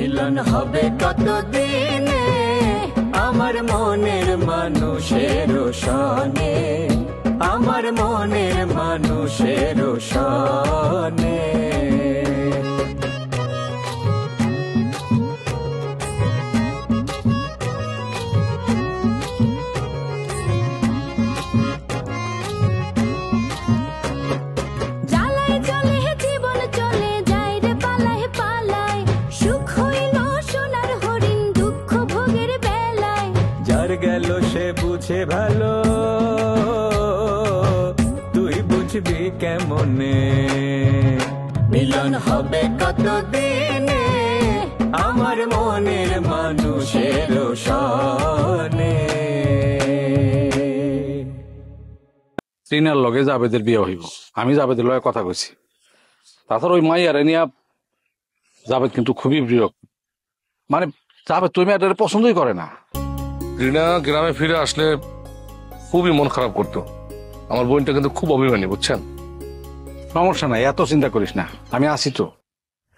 মিলন হবে কতদিনে আমার মনের মানুষের সনে, আমার মনের মানুষের সনে। গেল সে বুঝে ভালো, তুই বুঝবি কেমনে। মিলন হবে কতদিনে আমার মনের মানুষের সনে। ট্রিনার লগে জাবেদের বিয়ে হইব, আমি জাবেদের লগে কথা কইছি। তাছাড়া ওই মাইয়ারে নিয়া জাবেদ কিন্তু খুবই প্রিয়, মানে জাবেদ তুমি এটা পছন্দই করে না। রিনা গ্রামে ফিরে আসলে খুবই মন খারাপ করতো। আমার বোনটা কিন্তু খুব অভিমানী, বুঝছেন? সমস্যা নাই, এত চিন্তা করিস না, আমি আছি তো।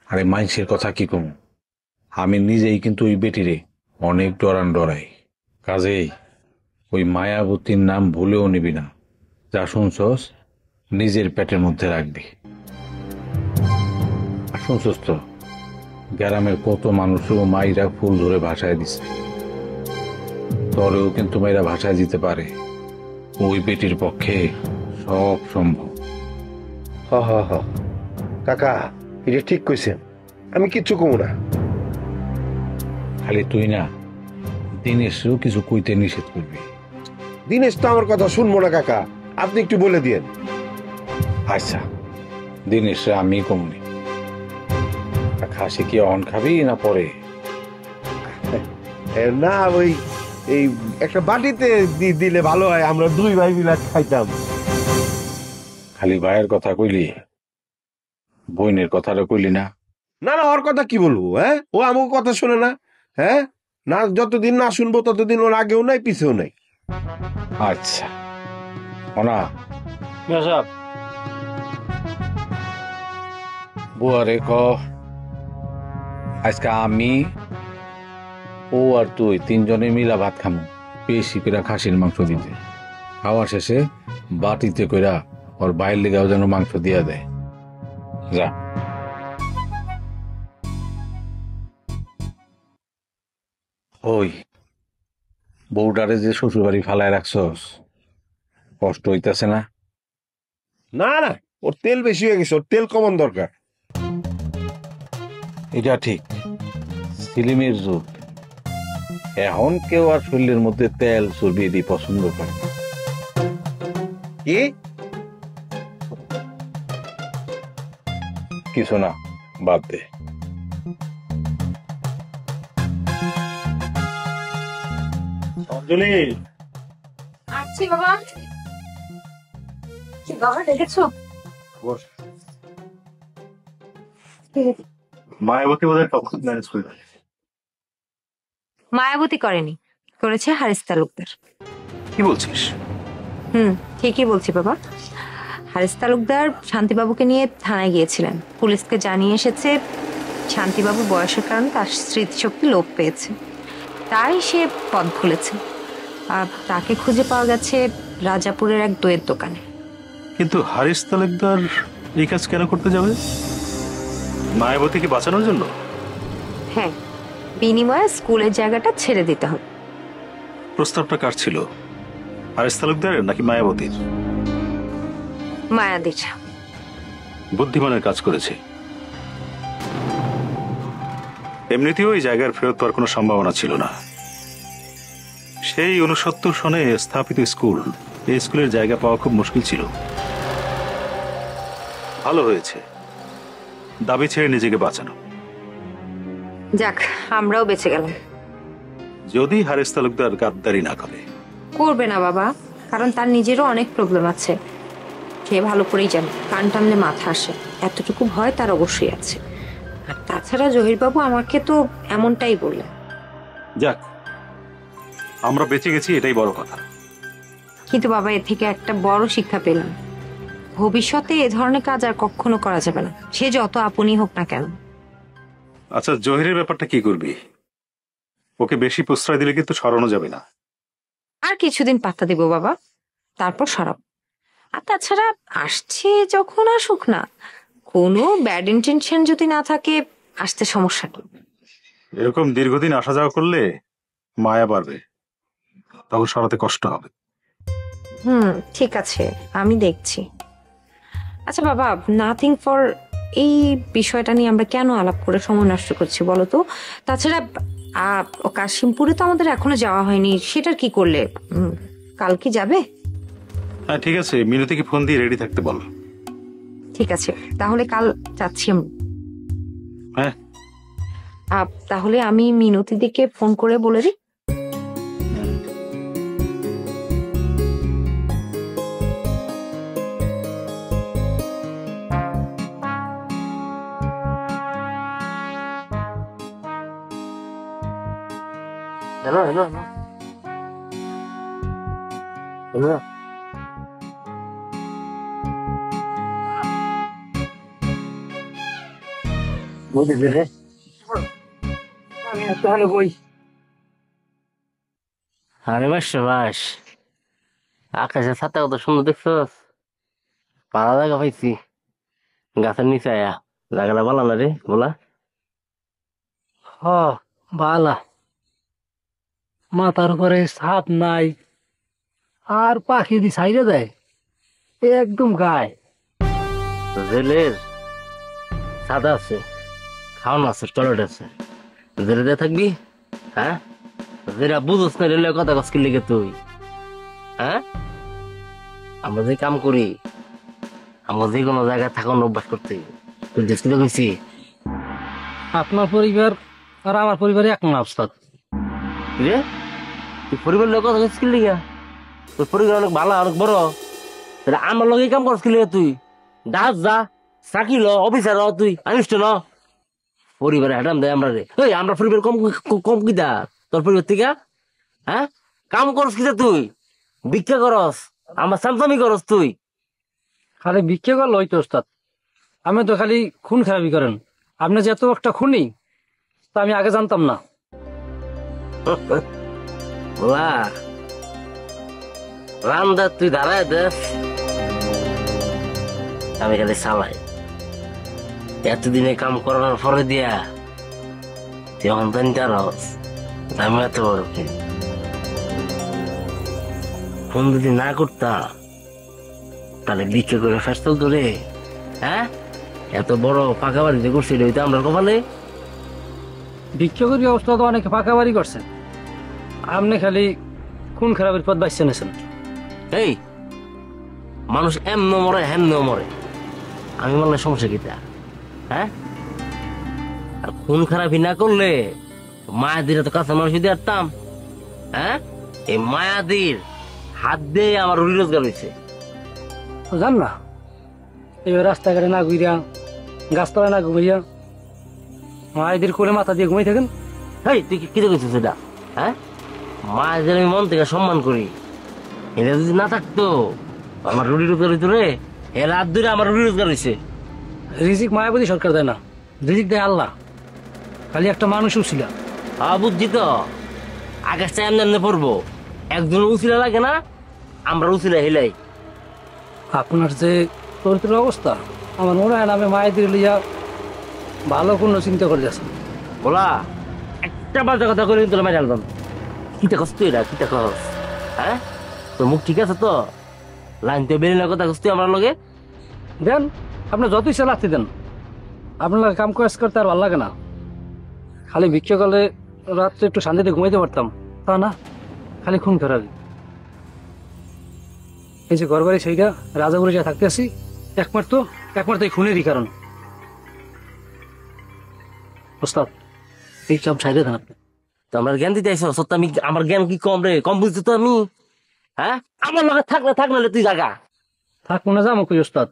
আরে মাইন্সের কথা কি কম, আমি নিজেই কিন্তু ওই বেটিরে অনেক ডরাই। কাজেই ওই মায়াবতীর নাম ভুলেও নিবি না। যা শুনছস নিজের পেটের মধ্যে রাখবি। আর শুনছস তো গ্রামের কত মানুষও মাইরা ফুল ধরে ভাসায় দিছে, তরেও কিন্তু মেয়েরা ভাষায় দিতে পারে। ওই বেটির পক্ষে সব সম্ভব। কাকা এটা ঠিক কইছেন, আমি কিচ্ছু কমু না। খালি তুই না, দিনেশও কিছু কইতে নিষেধ করবি। দিনেশ তো আমার কথা শুনবো না কাকা, আপনি একটু বলে দিয়েন। আচ্ছা দিনেশ আমি কমনি। খাসি কি অন খাবি না পরে? না ওই এই একটা বাটিতে দিলে ভালো হয়, আমরা দুই ভাই মিলে খাইতাম। খালি ভাইয়ের কথা কইলি, বোনের কথাটা কইলি না? না না, ওর কথা কি বলবো? হ্যাঁ, ও আমার কথা শোনে না। হ্যাঁ না, যতদিন না শুনবো ততদিন ওর আগেও নাই পিছেও নাই। আচ্ছা ওনা বুয়ারে ক আজকে আমি ও আর তুই তিনজনে মিলা ভাত খামু। বেশি করে খাসির মাংস দিতে, খাওয়া শেষে বাটিতে কইরা ওর বাইরের লেগাও যেন মাংস দিয়া দেয়। যা। ওই বউটারে যে শ্বশুর বাড়ি ফালায় রাখছস, কষ্ট হইতাছে না? না না, ওর তেল বেশি হয়ে গেছে, ওর তেল কমান দরকার। এটা ঠিক, সিলিমের যুগ, এখন কেউ আর শরীরের মধ্যে তেল চর্বি দিয়ে পছন্দ করে না। কি কিছু না, বাদ দে। অঞ্জলি আসছি বাবা। কি বাবা দেখেছো? মায়াবতী বোধহয় তখন ম্যানেজ করে। মায়াবতী করেনি, করেছে হারিস তালুকদার। কি বলছিস? ঠিকই বলছি বাবা। হারিস তালুকদার শান্তিবাবুকে নিয়ে থানায় গিয়েছিলেন, পুলিশকে জানিয়ে এসেছে শান্তিবাবু বয়সের কারণে তার স্মৃতিশক্তি লোপ পেয়েছে, তাই সে পথ ভুলেছে। আর তাকে খুঁজে পাওয়া গেছে রাজাপুরের এক দইয়ের দোকানে। কিন্তু হারিস তালুকদার এই কাজ কেন করতে যাবে? মায়াবতীকে বাঁচানোর জন্য? হ্যাঁ, বিনিময়ে স্কুলের জায়গাটা ছেড়ে দিতে হবে। প্রস্তাবটা কার ছিল, হারিস তালুকদারের নাকি মায়াবতীর? মায়াদির। বুদ্ধিমানের কাজ করেছে। এমনিতেও এই জায়গার ফেরত পাওয়ার কোনো সম্ভাবনা ছিল না। সেই 69 সনে স্থাপিত স্কুল, এই স্কুলের জায়গা পাওয়া খুব মুশকিল ছিল। ভালো হয়েছে দাবি ছেড়ে নিজেকে বাঁচানো। যাক, আমরাও বেঁচে গেলাম। যদি হারিস তালুকদার গাদ্দারি না করে। করবে না বাবা, কারণ তার নিজেরও অনেক প্রবলেম আছে, সে ভালো করেই জানে। কান টানলে মাথা আসে, এতটুকু ভয় তার অবশ্যই আছে। আর তাছাড়া জহিরবাবু আমাকে তো এমনটাই বললেন। যাক, আমরা বেঁচে গেছি, এটাই বড় কথা। কিন্তু বাবা, এ থেকে একটা বড় শিক্ষা পেলাম, ভবিষ্যতে এ ধরনের কাজ আর কখনো করা যাবে না, সে যত আপনই হোক না কেন। আচ্ছা, জহিরের ব্যাপারটা কি করবি? ওকে বেশি প্রশ্রয় দিলে কিন্তু সরানো যাবে না। আর কিছুদিন পাত্তা দিব বাবা, তারপর সরাব। আর তাছাড়া আসছে যখন আসুক না, কোনো ব্যাড ইন্টেনশন যদি না থাকে আসতে সমস্যা কি? এরকম দীর্ঘদিন আসা যাওয়া করলে মায়া বাড়বে, তখন সরাতে কষ্ট হবে। ঠিক আছে, আমি দেখছি। আচ্ছা বাবা, নাথিং ফর এই বিষয়টা নিয়ে আমরা কেন আলাপ করে সময় নষ্ট করছি বলো তো? তাছাড়া কাশিমপুরে তো আমাদের এখনো যাওয়া হয়নি, সেটার কি করলে? কাল কি যাবে? হ্যাঁ ঠিক আছে, মিনতিকে ফোন দিয়ে রেডি থাকতে বল। ঠিক আছে, তাহলে কাল যাচ্ছি আমি। হ্যাঁ তাহলে আমি মিনতি দিকে ফোন করে বলে দিই। হ্যালো হ্যালো হ্যালো, বুঝলি রে, আমি তাহলে বই। আরে বাস বাস, আকাশের ছাতা কত সুন্দর দেখছস? পাড়া জায়গা পাইছি গাছের নিচে আয়া, জায়গাটা ভালো না রে বলা? হ বালা, মাথার উপরে ছাদ নাই, আর পাখি দি সাইডে দেয় একদম গায়ে। জেলের ছাদা আছে, খাওয়ানো আছে, টয়লেট আছে, জেলে দিয়ে থাকবি? হ্যাঁ, যেটা বুঝোস না রেলের কথা কসকি লেগে তুই? হ্যাঁ, আমরা যে কাম করি, আমরা যে কোনো জায়গায় থাকার অভ্যাস করতে, তুই দেখতে কইছি? আপনার পরিবার আর আমার পরিবারে এক না অবস্থা। রে, তুই পরিবার লোক কথা কসকি লেগে? তোর পরিবার অনেক ভালো, অনেক বড়, আমার লগে কাম করস কি লেগে? তুই ডাস যা, চাকরি ল, অফিসার হ, তুই আনিস না পরিবারে হাঁটাম দেয় আমরা রে। ওই আমরা পরিবার কম কম কি দা তোর পরিবার থেকে? হ্যাঁ, কাম করস কি তুই? ভিক্ষা করস, আমার সামসামি করস তুই? খালি ভিক্ষে করলো ওই তো ওস্তাদ, আমি তো খালি খুন খারাপি করেন। আপনি যে এত একটা খুনি তা আমি আগে জানতাম না। রান্দা তুই দাঁড়ায় দেখ, আমি খালি চালাই। এতদিনে কাম করানোর পরে দিয়া তুই অন্তন চালস, আমি এত বড় ফোন যদি না করতাম তাহলে বিক্রি করে ফেসল ধরে। হ্যাঁ, এত বড় পাকা বাড়ি যে করছিল ওইটা আমরা কপালে। ভিক্ষে করি অবস্থা তো অনেকে পাকা বাড়ি করছেন, আপনি খালি খুন খারাপের পথ বাইছে নিয়েছেন। এই মানুষ এমন মরে হেমন মরে, আমি বললে সমস্যা কিটা? হ্যাঁ, আর খুন খারাপি না করলে মায়াদির তো কাছে মানুষ দিয়ে আসতাম। হ্যাঁ, এই মায়াদির হাত দিয়ে আমার রুটি রোজগার হয়েছে। জান না, এবার রাস্তাঘাটে না ঘুরিয়া, গাছতলায় না ঘুমিয়া, মায়েদের কোলে মাথা দিয়ে ঘুমাই থাকেন। হেই, তুই কি করছিস এটা? হ্যাঁ, মায়াদের আমি মন থেকে সম্মান করি, এটা যদি না থাকতো আমার রুটি রোজগার হইতো রে। এ রাত ধরে আমার রুটি রোজগার হয়েছে। রিজিক মায়াবতী সরকার দেয় না, রিজিক দেয় আল্লাহ। খালি একটা মানুষ ছিল। বুঝছি তো, আকাশটা এমনি এমনি পড়বো, একজন উচিলা লাগে না, আমরা উচিলা হিলাই। আপনার যে চরিত্রের অবস্থা, আমার মনে হয় না আমি মায়েদের লিয়া ভালো কোনো চিন্তা করে যাচ্ছেন। বলা একটা বাজে কথা করে তোর মেরে আনলাম। কিটা কস তুই এটা, কিটা কস? হ্যাঁ, তোর মুখ ঠিক আছে তো? লাইন তো বেরিয়ে কথা কস তুই আমার লগে? দেন, আপনার যত ইচ্ছা লাগতে দেন, আপনার কাম কাজ করতে আর ভালো লাগে না। খালি ভিক্ষা করলে রাত্রে একটু শান্তিতে ঘুমাইতে পারতাম, তা না, খালি খুন খারাপি। এই যে ঘর বাড়ি সেইটা রাজাপুরে যা থাকতে আসি, একমাত্র এই খুনেরই কারণ। ওস্তাদ, এই সব সাইডে দেন আপনি। তো আমার জ্ঞান দিতে আইসো সত্য? আমি আমার জ্ঞান কি কম রে? কম বুঝছি তো আমি? হ্যাঁ, আমার লগে থাক না তুই জায়গা থাক মনে যা মুখ ওস্তাদ,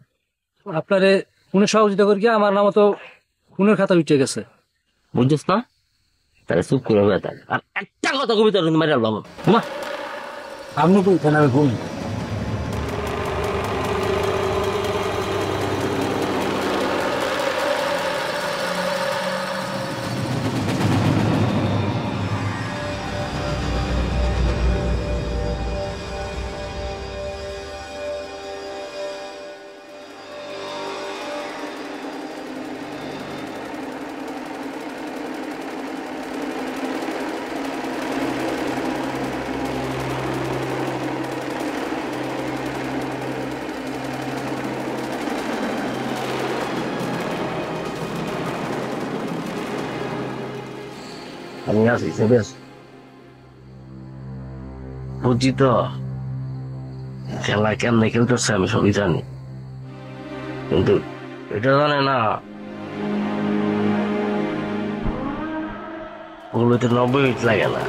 আপনারে খুনের সহযোগিতা করি আমার নাম তো খুনের খাতা উঠে গেছে, বুঝছিস না? তাহলে চুপ করে হয়ে থাক, আর একটা কথা কবি তোর মারি আলবাম। আপনি তো আমি ঘুম। আমি আছি সেবে আছি বুঝছি তো খেলা কেমনে খেলতেছে আমি সবই জানি কিন্তু এটা জানে না ওগুলো তো 90 মিনিট লাগে না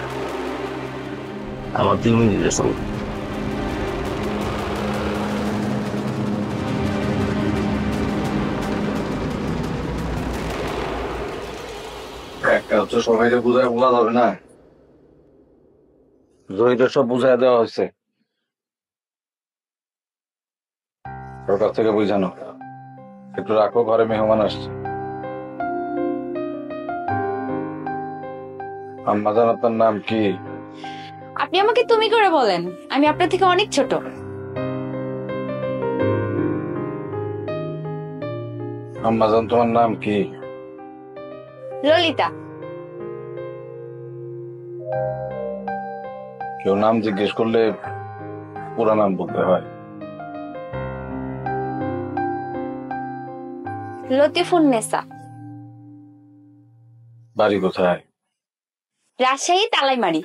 আমার 2 মিনিটের সঙ্গে একটা হচ্ছে সবাইকে বুঝায় বলা যাবে না, জহিদের সব বুঝাই দেওয়া হয়েছে, সরকার থেকে বুঝানো। একটু রাখো, ঘরে মেহমান আসছে। আম্মা জান আপনার নাম কি? আপনি আমাকে তুমি করে বলেন, আমি আপনার থেকে অনেক ছোট। আম্মা জান তোমার নাম কি? ললিতা। কেউ নাম জিজ্ঞেস করলে পুরা নাম বলতে হয়। লতিফুন্নেসা। বাড়ি কোথায়? রাজশাহী তালাইমারি।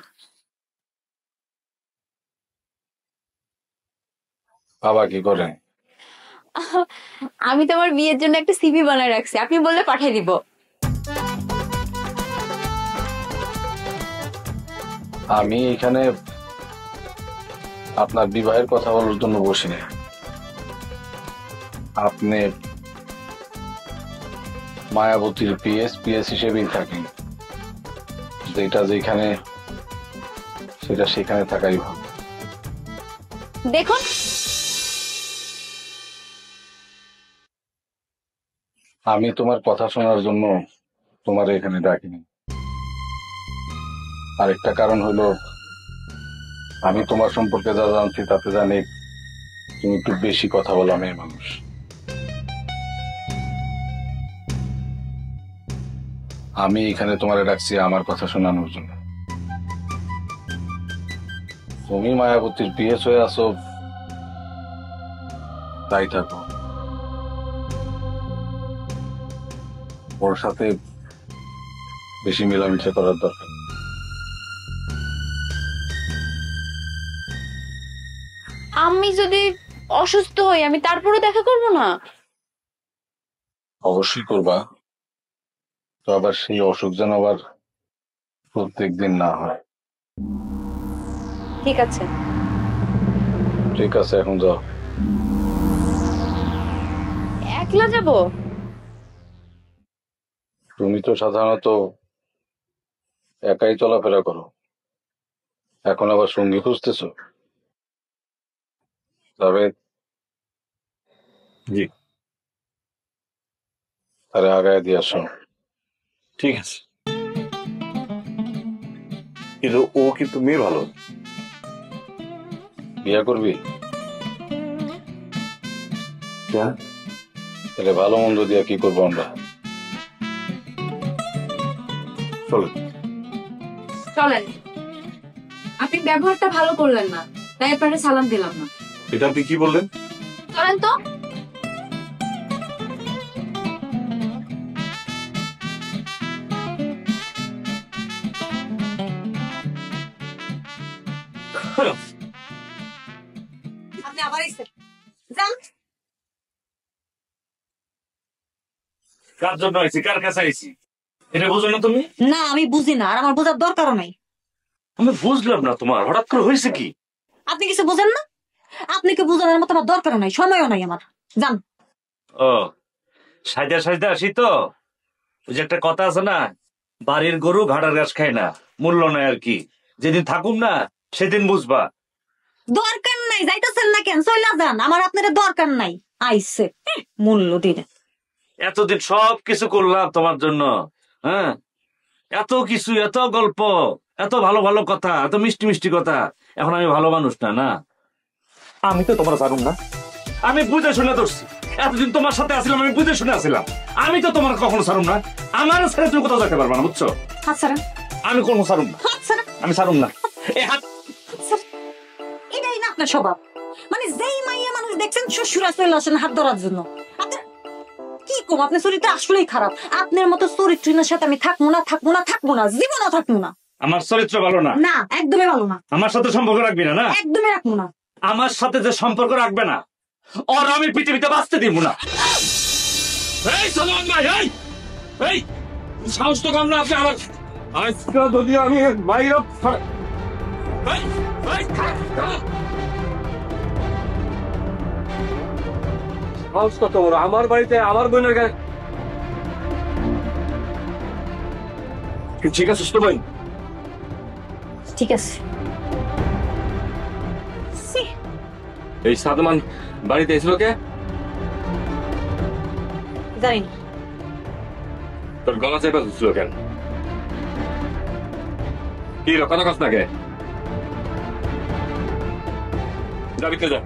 বাবা কি করে? আমি তোমার বিয়ের জন্য একটা সিভি বানায় রাখছি, আপনি বললে পাঠিয়ে দিব। আমি এখানে আপনার বিবাহের কথা বলার জন্য বসি না। আপনি মায়াবতীর পিএস হিসেবেই থাকেন, যেটা যেখানে সেটা সেখানে থাকাই ভালো। দেখুন, আমি তোমার কথা শোনার জন্য তোমার এখানে ডাকিনি। আরেকটা কারণ হলো, আমি তোমার সম্পর্কে যা জানছি তাতে জানি তুমি একটু বেশি কথা বলা মেয়ে মানুষ। আমি এখানে তোমারে ডাকছি আমার কথা শোনানোর জন্য। তুমি মায়াবতীর পিএস হয়ে আছো, তাই থাকো। ওর সাথে বেশি মেলামেশা করার দরকার। আমি যদি অসুস্থ হই আমি তারপরও দেখা করব না? অবশ্যই করবা, তো আবার সেই অসুখ যেন আবার প্রত্যেক দিন না হয়। ঠিক আছে। ঠিক আছে, এখন যাও। একলা যাব? তুমি তো সাধারণত একাই চলাফেরা করো, এখন আবার সঙ্গী খুঁজতেছো? যাবে? জি। তারে আগায় দিয়ে আসো। ঠিক আছে, কিন্তু ও কিন্তু মেয়ে ভালো। বিয়ে করবি? তাহলে ভালো মন্দ দিয়া কি করবো আমরা? চলো। চলেন। আপনি ব্যবহারটা ভালো করলেন না, তাই আপনারে সালাম দিলাম না। এটা আপনি কি বললেন? চলেন তো। আপনি আবার এসেছেন, যান। কার জন্য আইছি, কার কাছে আইছি এটা বুঝো না তুমি? না, আমি বুঝি না, আর আমার বোঝার দরকারও নাই। আমি বুঝলাম না তোমার হঠাৎ করে হয়েছে কি? আপনি কিছু বুঝেন না? আপনি কি বুঝানোর মতো আমার দরকারও নাই, সময়ও নাই আমার। যান। ও সাজা সাজা আসি তো, ওই যে একটা কথা আছে না, বাড়ির গরু ঘাড়ার ঘাস খায় না, মূল্য নাই আর কি। যেদিন থাকুম না সেদিন বুঝবা। দরকার নাই, যাইতেছেন না কেন? চইলা যান, আমার আপনার দরকার নাই। আইসে মূল্য দিনে। এতদিন সব কিছু করলাম তোমার জন্য, হ্যাঁ, এত কিছু, এত গল্প, এত ভালো ভালো কথা, এত মিষ্টি মিষ্টি কথা। এখন আমি ভালো মানুষ না, না আমি তো তোমার ছাড়ুম না। আমি বুঝে শুনে ধরছি, এতদিন তোমার সাথে আসলাম, আমি বুঝে শুনে আসলাম। আমি তো তোমার কখনো ছাড়ুম না। আমার ছেড়ে তুমি কোথাও যেতে পারবা না, বুঝছো? হাত ছাড়েন। আমি কোনো ছাড়ুম না, হাত ছাড়েন। আমি ছাড়ুম না। এই হাত। এটাই না আপনার স্বভাব? মানে যেই মাইয়া মানুষ দেখছেন শ্বশুরা চলে আসেন হাত ধরার জন্য। আপনার কি কম, আপনার চরিত্র আসলেই খারাপ। আপনার মতো চরিত্রের সাথে আমি থাকবো না, থাকবো না, থাকবো না, জীবনও থাকবো না। আমার চরিত্র ভালো না? না, একদমই ভালো না। আমার সাথে সম্পর্ক রাখবি না? না, একদমই রাখবো না। আমার সাথে যে সম্পর্ক রাখবে না ওর আমি পৃথিবীতে বাঁচতে দিব না। এই সালমান ভাই, এই সাহস তো কম না আপনি আমার। আজকে যদি আমি বাইরে সাহস কত বড়, আমার বাড়িতে আমার বোনের গায়ে। ঠিক আছে ভাই, ঠিক আছে। এই সাদমান বাড়িতে এসেছিল কে? জানি না। তোর গলা চেপে ধরছিল কেন? কি কথা কস না কে? যাবি কে? যা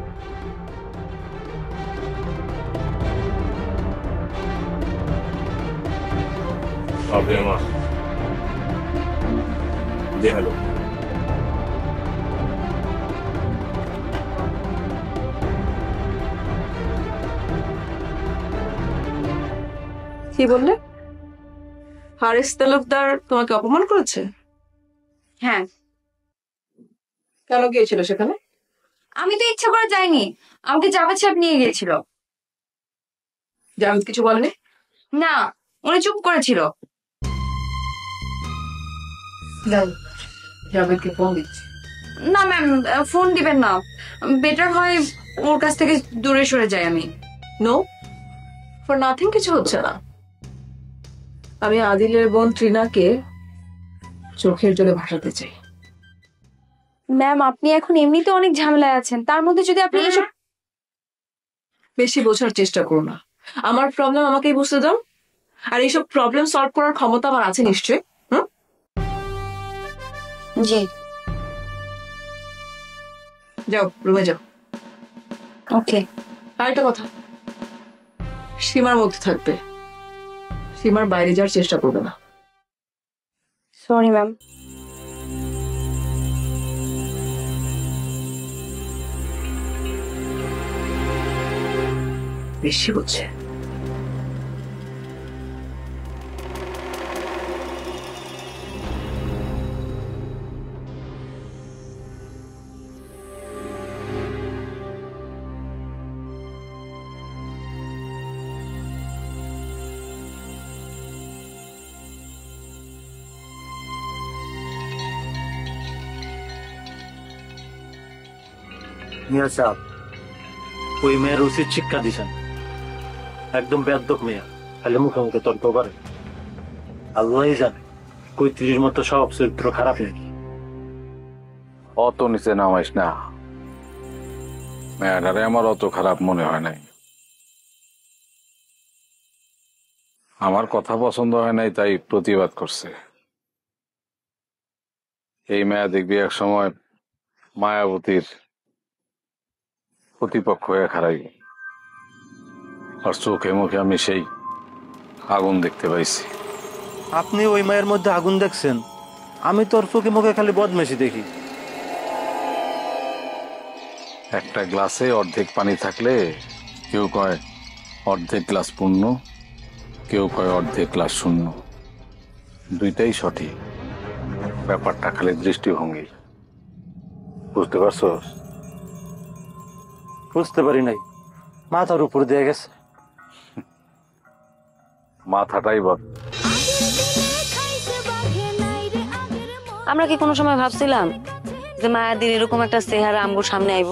মা দে হ্যালো। কি বললে? হারিস তালুকদার তোমাকে অপমান করেছে? হ্যাঁ। কেন গিয়েছিল সেখানে? আমি তো ইচ্ছা করে যাইনি, আমাকে জাভেদ সাহেব নিয়ে গিয়েছিল। জাভেদ কিছু বলেনি? না, উনি চুপ করেছিল। জাভেদকে ফোন দিচ্ছি। না ম্যাম, ফোন দিবেন না, বেটার হয় ওর কাছ থেকে দূরে সরে যাই আমি। নো, ফর নাথিং কিছু হচ্ছে না। আমি আদিলের বোন ট্রিনাকে চোখের জলে ভাসাতে চাই। ম্যাম, আপনি এখন এমনিতে অনেক ঝামেলায় আছেন, তার মধ্যে যদি আপনি এসব বেশি বোঝার চেষ্টা করো না। আমার প্রবলেম আমাকেই বুঝতে দাও, আর এইসব প্রবলেম সলভ করার ক্ষমতা আমার আছে নিশ্চয়ই। জি। যাও, রুমে যাও। ওকে। আর একটা কথা, সীমার মধ্যে থাকবে, সীমার বাইরে যাওয়ার চেষ্টা করবে না। Sorry ma'am. বেশি হচ্ছে। মিয়া সাহেব, ওই মেয়ের উচিত শিক্ষা দিছেন। একদম বেয়াদব মেয়া, খালি মুখে মুখে তর্ক করে। আল্লাহই জানে কৈত্রীর মতো সব চরিত্র খারাপ নাকি। অত নিচে নামাইস না, মেয়েটারে আমার অত খারাপ মনে হয় নাই। আমার কথা পছন্দ হয় নাই তাই প্রতিবাদ করছে। এই মেয়া দেখবি এক সময় মায়াবতীর প্রতিপক্ষ হয়ে খারাই। আর চোখে মুখে আমি সেই আগুন দেখতে পাইছি। আপনি ওই মায়ের মধ্যে আগুন দেখছেন, আমি তোর চোখে মুখে খালি বদমেশি দেখি। একটা গ্লাসে অর্ধেক পানি থাকলে কেউ কয় অর্ধেক গ্লাস পূর্ণ, কেউ কয় অর্ধেক গ্লাস শূন্য। দুইটাই সঠিক, ব্যাপারটা খালি দৃষ্টিভঙ্গি। বুঝতে পারছো? বুঝতে পারি নাই, মাথার উপর দিয়ে গেছে। মাথাটাই বদ। আমরা কি কোনো সময় ভাবছিলাম যে মায়াদির এরকম একটা চেহারা আমগোর সামনে আইব?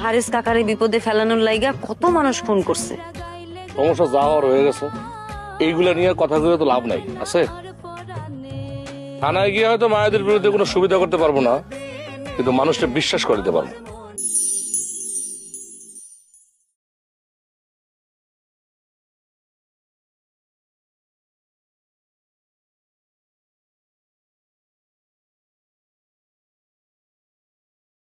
হারিস কাকারে বিপদে ফেলানোর লাইগা কত মানুষ ফোন করছে। সমস্যা যা হওয়ার হয়ে গেছে, এইগুলা নিয়ে কথা বলে তো লাভ নাই আছে। থানায় গিয়ে হয়তো মায়াদের বিরুদ্ধে কোনো সুবিধা করতে পারবো না, কিন্তু মানুষটা বিশ্বাস করে দিতে পারবো।